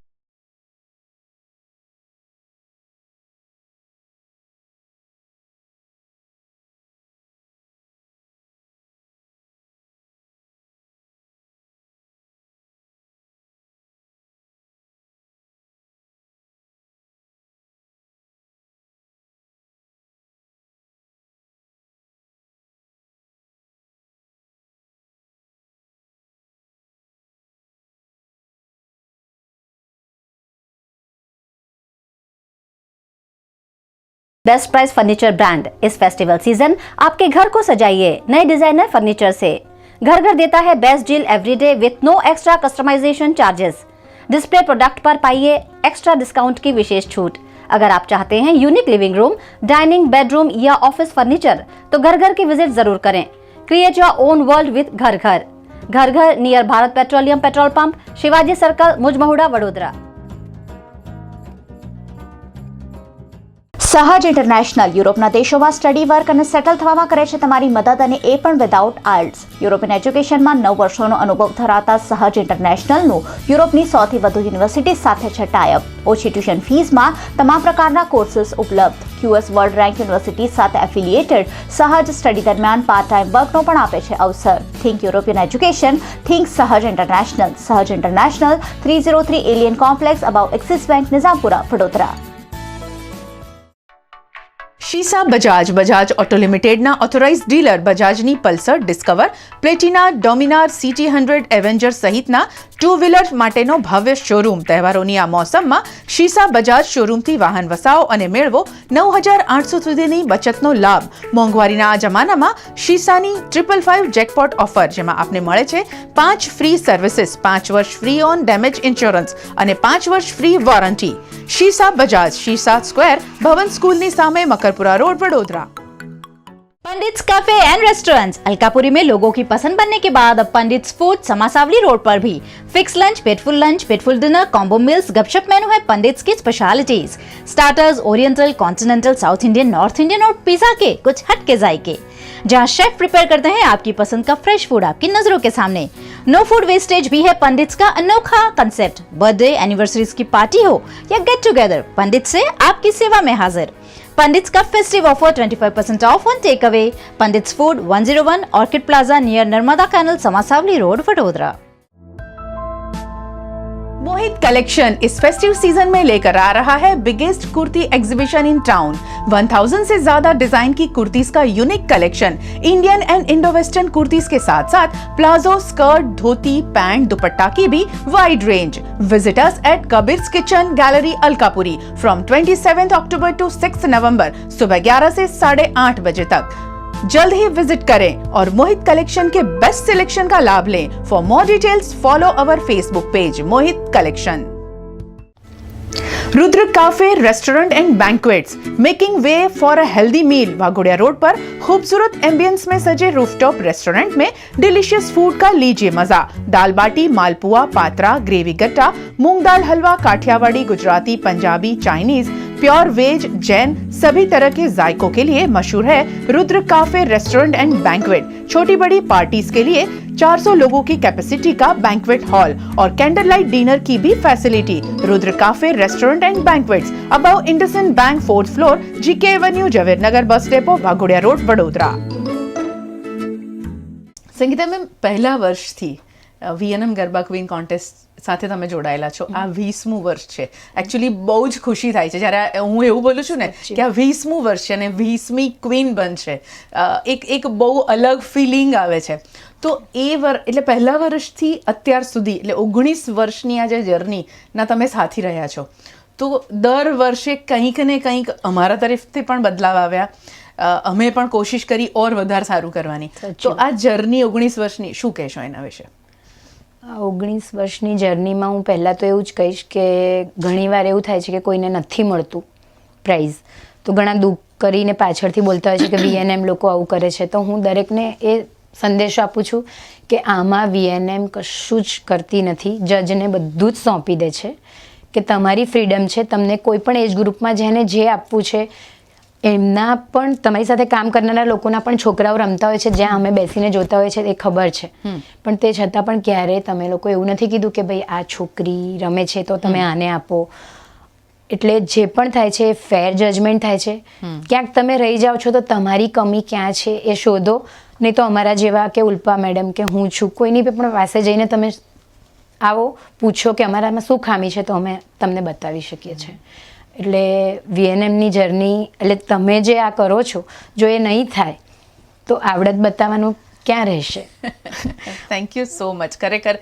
S3: Best price furniture brand इस फेस्टिवल सीजन आपके घर को सजाइए नए डिजाइनर फर्नीचर से। घर घर देता है best deal everyday with no extra customisation charges. Display product पर पाइए एक्स्ट्रा डिस्काउंट की विशेष छूट। अगर आप चाहते हैं unique living room, dining, bedroom या ऑफिस फर्नीचर तो घर घर की विजिट जरूर करें। Create your own world with Ghar Ghar. Ghar Ghar near Bharat Petroleum petrol pump, Shivaji circle, Mujmahuda, Vadodara.
S4: Sahaj international યુરોપના દેશોમાં સ્ટડી વર્ક અને સેટલ થવામાં કરે છે તમારી મદદ, અને એ પણ વિધાઉટ આઇલ્ટ્સ. યુરોપિયન એજ્યુકેશનમાં 9 વર્ષોનો અનુભવ ધરાવતા સહજ ઇન્ટરનેશનલનું યુરોપની સૌથી વધુ યુનિવર્સિટી સાથે છે ટાઈઅપ. ઓછી ટ્યુશન ફીસમાં તમામ પ્રકારના કોર્સીસ ઉપલબ્ધ. QS વર્લ્ડ રેન્ક યુનિવર્સિટી સાથે એફિલિએટેડ સહજ સ્ટડી દરમિયાન પાર્ટ ટાઈમ વર્કનો પણ આપે છે અવસર. Think European education, think Sahaj international. Sahaj international, 303 alien complex, above Axis bank, Nizampura, Vadodara.
S1: શીસા બજાજ, બજાજ ઓટો લિમિટેડના ઓથોરાઇઝ ડીલર બજાજની Pulsar, Discover, Platina, Dominar, CT100, Avenger સહિતના 2 વ્હીલર માટેનો ભવ્ય શોરૂમ. તહેવારોની આ મોસમમાં શીસા બજાજ શોરૂમથી વાહન વસાવો અને મેળવો 9,800 સુધીની બચતનો લાભ. મોંઘવારીના આ જમાનામાં શીસાની 555 જેકપોટ ઓફર, જેમાં આપને મળે છે 5 ફ્રી સર્વિસીસ, 5 વર્ષ ફ્રી ઓન ડેમેજ ઇન્સ્યોરન્સ અને 5 વર્ષ ફ્રી વોરંટી. શીસા બજાજ, શીસા સ્ક્વેર, ભવન સ્કૂલની સામે, Makarpura road, Vadodara.
S4: Pandits cafe and restaurants Alkapuri में लोगों की पसंद बनने के बाद अब पंडित्स फूड समासावली रोड पर भी फिक्स लंच, पेटफुल डिनर, कॉम्बो मील्स, गपशप मेनू है पंडित्स की specialities. Starters oriental, continental, south Indian, north Indian और पिज्जा के कुछ हटके जायके, जहां शेफ प्रिपेयर करते हैं आपकी पसंद का फ्रेश फूड आपकी नजरों के सामने. नो फूड वेस्टेज भी है पंडित्स का अनोखा कंसेप्ट. बर्थडे, एनिवर्सरीज की पार्टी हो या गेट टुगेदर, पंडित्स से आपकी सेवा में हाजिर. पंडित्स का festive offer 25% off on take away. Pandit's food 101 orchid plaza near Narmada canal, Samasavli road, Vadodara.
S1: Mohit collection इस फेस्टिव सीजन में लेकर आ रहा है biggest kurti exhibition in town. 1000 से ज्यादा डिजाइन की कुर्तीज का unique collection, Indian and Indo western kurtis के साथ साथ palazzo, skirt, dhoti, pant, dupatta की भी wide range. Visit us at Kabir's kitchen, gallery, Alkapuri from 27 October to 6 नवंबर सुबह 11 से 8:30 बजे तक। जल्द ही विजिट करें और मोहित कलेक्शन के बेस्ट सिलेक्शन का लाभ लें। For more details follow our Facebook page Mohit collection. Rudra cafe restaurant and banquets, making way for a healthy meal. Waghodia road पर खूबसूरत एम्बियंस में सजे रूफटॉप रेस्टोरेंट में डिलीशियस फूड का लीजिए मजा। दाल बाटी, मालपुआ, पात्रा, ग्रेवी गट्टा, मूंग दाल हलवा, Kathiawadi, Gujarati, Punjabi, Chinese, pure veg, Jain सभी तरह के जायकों के लिए मशहूर है Rudra cafe restaurant and banquet. छोटी बड़ी पार्टीज के लिए 400 लोगों की कैपेसिटी का बैंक्वेट हॉल और कैंडल लाइट डिनर की भी facility. Rudra cafe restaurant and banquets above IndusInd bank, 4th floor, GK avenue, Javer Nagar bus depot, Waghodia road, Vadodara. Sangeeta ma'am, પહેલા વર્ષથી વીએનએમ ગરબા ક્વીન કોન્ટેસ્ટ સાથે તમે જોડાયેલા છો. આ 20મું વર્ષ છે. એકચ્યુઅલી બહુ જ ખુશી થાય છે જ્યારે હું એવું બોલું છું ને કે આ 20મું વર્ષ છે અને 20મી ક્વીન બનશે. એક બહુ અલગ ફિલિંગ આવે છે. તો એ એટલે પહેલા વર્ષથી અત્યાર સુધી એટલે 19 વર્ષની આ જે જર્નીના તમે સાથી રહ્યા છો, તો દર વર્ષે કંઈક ને કંઈક અમારા તરફથી પણ બદલાવ આવ્યા. અમે પણ કોશિશ કરી ઓર વધારે સારું કરવાની. તો આ જર્ની 19 વર્ષની શું કહેશો એના વિશે?
S2: 19 વર્ષની જર્નીમાં હું પહેલાં તો એવું જ કહીશ કે ઘણીવાર એવું થાય છે કે કોઈને નથી મળતું પ્રાઇઝ, તો ઘણા દુઃખ કરીને પાછળથી બોલતા હોય છે કે વીએનએમ લોકો આવું કરે છે. તો હું દરેકને એ સંદેશો આપું છું કે આમાં વીએનએમ કશું જ કરતી નથી. જજને બધું જ સોંપી દે છે કે તમારી ફ્રીડમ છે, તમને કોઈ પણ એજ ગ્રુપમાં જેને જે આપવું છે એમના પણ તમારી સાથે કામ કરનારા લોકોના પણ છોકરાઓ રમતા હોય છે, જ્યાં અમે બેસીને જોતા હોય છે એ ખબર છે. પણ તે છતાં પણ ક્યારેય તમે લોકો એવું નથી કીધું કે ભાઈ આ છોકરી રમે છે તો તમે આને આપો. એટલે જે પણ થાય છે એ ફેર જજમેન્ટ થાય છે. ક્યાંક તમે રહી જાઓ છો તો તમારી કમી ક્યાં છે એ શોધો, નહીં તો અમારા જેવા કે ઉલ્પા મેડમ કે હું છું, કોઈની પણ પાસે જઈને તમે આવો, પૂછો કે અમારામાં શું ખામી છે, તો અમે તમને બતાવી શકીએ છીએ. એટલે વીએનએમની જર્ની, એટલે તમે જે આ કરો છો, જો એ નહીં થાય તો આવડત બતાવવાનું ક્યાં રહેશે?
S1: Thank you so much. ખરેખર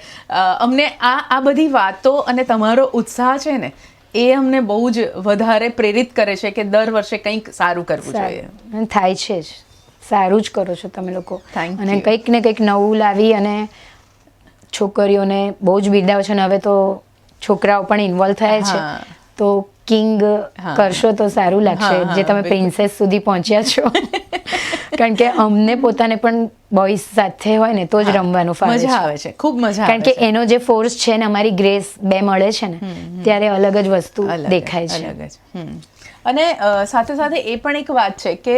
S1: અમને આ બધી વાતો અને તમારો ઉત્સાહ છે ને એ અમને બહુ જ વધારે પ્રેરિત કરે છે કે દર વર્ષે કંઈક સારું કરવું જોઈએ.
S2: થાય છે જ, સારું જ કરો છો તમે લોકો. અને
S1: you.
S2: કંઈક ને કંઈક નવું લાવી અને છોકરીઓને બહુ જ બિરદાવો છો. અને હવે તો છોકરાઓ પણ ઇન્વોલ્વ થયા છે, તો કિંગ કરશો તો સારું લાગશે, જે તમે પ્રિન્સેસ સુધી પહોંચ્યા છો. કારણ કે અમને પોતાને પણ બોયઝ સાથે હોય ને તો જ રમવાનું
S1: મજા આવે છે, ખૂબ મજા આવે.
S2: કારણ કે એનો જે ફોર્સ છે ને અમારી ગ્રેસ બે મળે છે ને ત્યારે અલગ જ વસ્તુ દેખાય છે.
S1: અને સાથે સાથે એ પણ એક વાત છે કે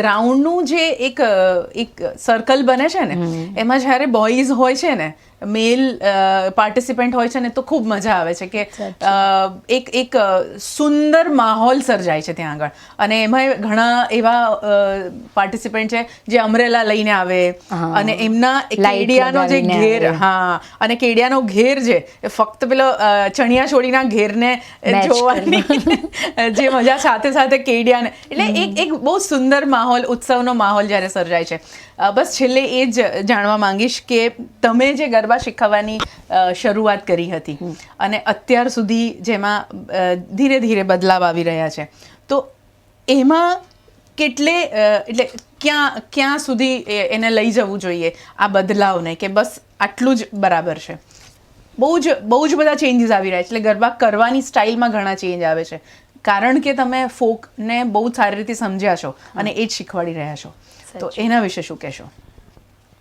S1: ગ્રાઉન્ડનું જે એક સર્કલ બને છે ને, એમાં જ્યારે બોયઝ હોય છે ને, મેલ પાર્ટિસિપન્ટ હોય છે ને, તો ખૂબ મજા આવે છે કે એક સુંદર માહોલ સર્જાય છે ત્યાં આગળ. અને એમાં ઘણા એવા પાર્ટિસિપન્ટ છે જે અમરેલા લઈને આવે અને એમના કેડિયાનો જે ઘેર, અને કેડિયાનો ઘેર જે ફક્ત પેલો ચણિયા ચોળીના ઘેરને જોવાની જે મજા, સાથે સાથે કેડિયાને, એટલે એક બહુ સુંદર માહોલ, ઉત્સવનો માહોલ જ્યારે સર્જાય છે. બસ છેલ્લે એ જ જાણવા માંગીશ કે તમે જે ગરબા શીખવવાની શરૂઆત કરી હતી અને અત્યાર સુધી જેમાં ધીરે ધીરે બદલાવ આવી રહ્યા છે, તો એમાં એટલે ક્યાં સુધી એને લઈ જવું જોઈએ આ બદલાવને, કે બસ આટલું જ બરાબર છે? બહુ જ બધા ચેન્જીસ આવી રહ્યા છે. એટલે ગરબા કરવાની સ્ટાઇલમાં ઘણા ચેન્જ આવે છે, કારણ કે તમે ફોકને બહુ સારી રીતે સમજ્યા છો અને એ જ શીખવાડી રહ્યા છો. તો એના વિશે શું કહેશો?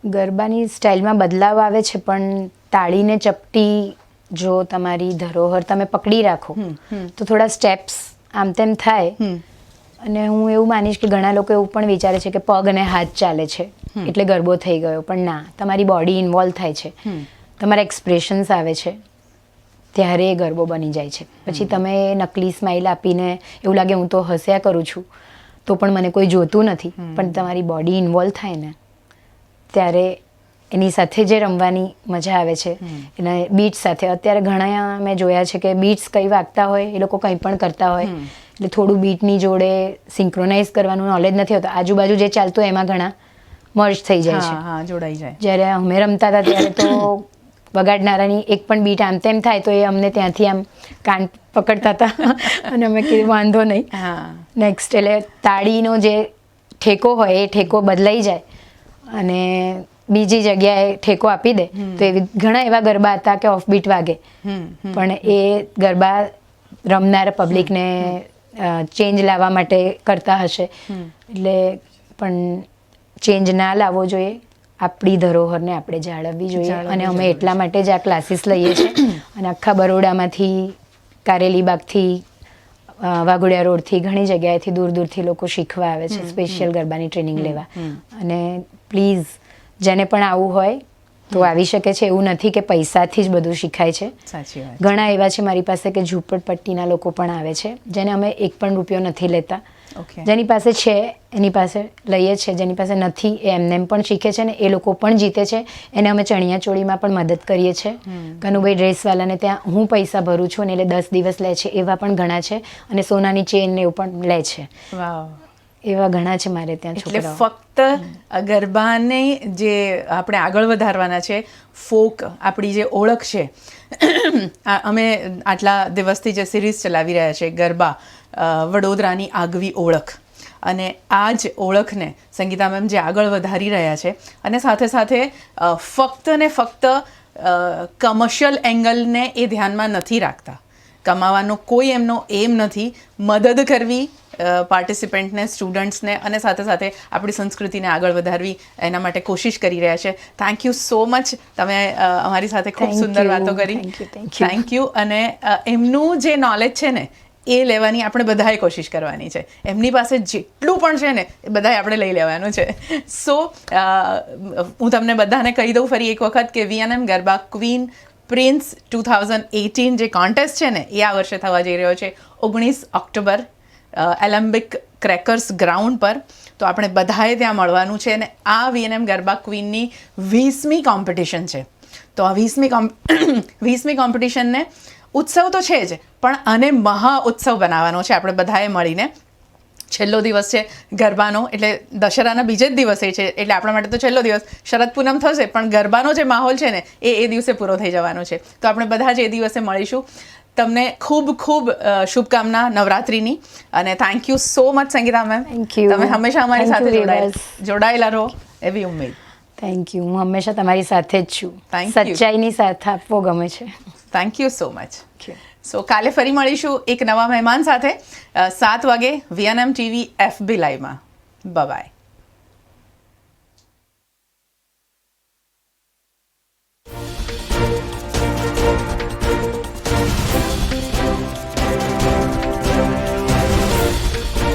S2: ગરબાની સ્ટાઇલમાં બદલાવ આવે છે, પણ તાળીને ચપટી જો તમારી ધરોહર તમે પકડી રાખો તો થોડા સ્ટેપ્સ આમ તેમ થાય. અને હું એવું માનીશ કે ઘણા લોકો એવું પણ વિચારે છે કે પગ અને હાથ ચાલે છે એટલે ગરબો થઈ ગયો, પણ ના, તમારી બોડી ઇન્વોલ્વ થાય છે, તમારા એક્સપ્રેશન્સ આવે છે, ત્યારે એ ગરબો બની જાય છે. પછી તમે નકલી સ્માઇલ આપીને એવું લાગે હું તો હસ્યા કરું છું તો પણ મને કોઈ જોતું નથી, પણ તમારી બોડી ઇન્વોલ્વ થાય ને ત્યારે એની સાથે જે રમવાની મજા આવે છે એને બીટ્સ સાથે અત્યારે ઘણા મેં જોયા છે કે બીટ્સ કંઈ વાગતા હોય એ લોકો કંઈ પણ કરતા હોય એટલે થોડું બીટની જોડે સિંક્રોનાઇઝ કરવાનું નોલેજ નથી હોતું, આજુબાજુ જે ચાલતું હોય એમાં ઘણા મર્જ થઈ જાય છે.
S1: હા, જોડાઈ જાય.
S2: જ્યારે અમે રમતા હતા ત્યારે તો વગાડનારાની એક પણ બીટ આમ તેમ થાય તો એ અમને ત્યાંથી આમ કાન પકડતા હતા અને અમે કીધું વાંધો નહીં.
S1: હા,
S2: નેક્સ્ટ એટલે તાળીનો જે ઠેકો હોય એ ઠેકો બદલાઈ જાય અને બીજી જગ્યાએ ઠેકો આપી દે તો એવી ઘણા એવા ગરબા હતા કે ઓફ બીટ વાગે પણ એ ગરબા રમનાર પબ્લિકને ચેન્જ લાવવા માટે કરતા હશે એટલે પણ ચેન્જ ના લાવવો જોઈએ, આપણી ધરોહરને આપણે જાળવવી જોઈએ અને અમે એટલા માટે જ આ ક્લાસીસ લઈએ છીએ અને આખા બરોડામાંથી, કારેલીબાગથી, વાઘોડિયા રોડથી ઘણી જગ્યાએથી દૂર દૂરથી લોકો શીખવા આવે છે સ્પેશિયલ ગરબાની ટ્રેનિંગ લેવા. અને પ્લીઝ જેને પણ આવવું હોય તો આવી શકે છે, એવું નથી કે પૈસાથી જ બધું શીખાય છે.
S1: સાચી વાત.
S2: ઘણા એવા છે મારી પાસે કે ઝૂંપડપટ્ટીના લોકો પણ આવે છે જેને અમે એક પણ રૂપિયો નથી લેતા.
S1: ઓકે.
S2: જેની પાસે છે એની પાસે લઈએ છે, જેની પાસે નથી એ એમને પણ શીખે છે ને એ લોકો પણ જીતે છે. એને અમે ચણિયા ચોળીમાં પણ મદદ કરીએ છીએ. કનુભાઈ ડ્રેસવાલાને ત્યાં હું પૈસા ભરું છું ને એટલે 10 દિવસ લે છે એવા પણ ઘણા છે અને સોનાની ચેન ને એવું પણ લે છે.
S1: વાવ.
S2: એવા ઘણા છે મારે ત્યાં
S1: એટલે
S2: છોકરાઓ.
S1: ફક્ત ગરબાને જે આપણે આગળ વધારવાના છે, ફોક આપણી જે ઓળખ છે, અમે આટલા દિવસથી જે સિરીઝ ચલાવી રહ્યા છે ગરબા વડોદરાની આગવી ઓળખ, અને આ જ ઓળખને સંગીતા મેમ જે આગળ વધારી રહ્યા છે અને સાથે સાથે ફક્ત ને ફક્ત કમર્શિયલ એંગલને એ ધ્યાનમાં નથી રાખતા. કમાવાનો કોઈ એમનો એમ નથી, મદદ કરવી પાર્ટિસિપન્ટને, સ્ટુડન્ટ્સને અને સાથે સાથે આપણી સંસ્કૃતિને આગળ વધારવી એના માટે કોશિશ કરી રહ્યા છે. થેન્ક યુ સો મચ, તમે અમારી સાથે ખૂબ
S2: Thank
S1: સુંદર
S2: you.
S1: વાતો કરી.
S2: Thank you, thank you.
S1: Thank you. અને એમનું જે નોલેજ છે ને એ લેવાની આપણે બધાએ કોશિશ કરવાની છે. એમની પાસે જેટલું પણ છે ને એ બધાએ આપણે લઈ લેવાનું છે. સો હું તમને બધાને કહી દઉં ફરી એક વખત કે VNM ગરબા ક્વીન પ્રિન્સ 2018 જે કોન્ટેસ્ટ છે ને એ આ વર્ષે થવા જઈ રહ્યો છે 19 ઓક્ટોબર એલેમ્બિક ક્રેકર્સ ગ્રાઉન્ડ પર. તો આપણે બધાએ ત્યાં મળવાનું છે અને આ VNM ગરબા ક્વીનની 20મી કોમ્પિટિશન છે. તો આ 20મી કોમ્પિટિશનને ઉત્સવ તો છે જ પણ આને મહા ઉત્સવ બનાવવાનો છે આપણે બધાએ મળીને. છેલ્લો દિવસ છે ગરબાનો, એટલે દશેરાના બીજે જ દિવસે છે એટલે આપણા માટે તો છેલ્લો દિવસ, શરદ પૂનમ થશે પણ ગરબાનો જે માહોલ છે ને એ દિવસે પૂરો થઈ જવાનો છે. તો આપણે બધા જ એ દિવસે મળીશું. તમને ખૂબ ખૂબ શુભકામના નવરાત્રિની અને thank you so much Sangeeta ma'am.
S2: Thank you.
S1: તમે હંમેશા અમારી
S2: Thank
S1: સાથે
S2: you, Rivers.
S1: જોડાયેલા રહો એવી ઉમ્મીદ.
S2: Thank you. હું હંમેશા તમારી સાથે જ છું.
S1: Thank you.
S2: સચ્ચાઈની સાથ આપવો ગમે છે.
S1: Thank you so much. So કાલે ફરી મળીશું એક નવા મહેમાન સાથે 7 વાગે VNM TV FB લાઈવમાં. બાય.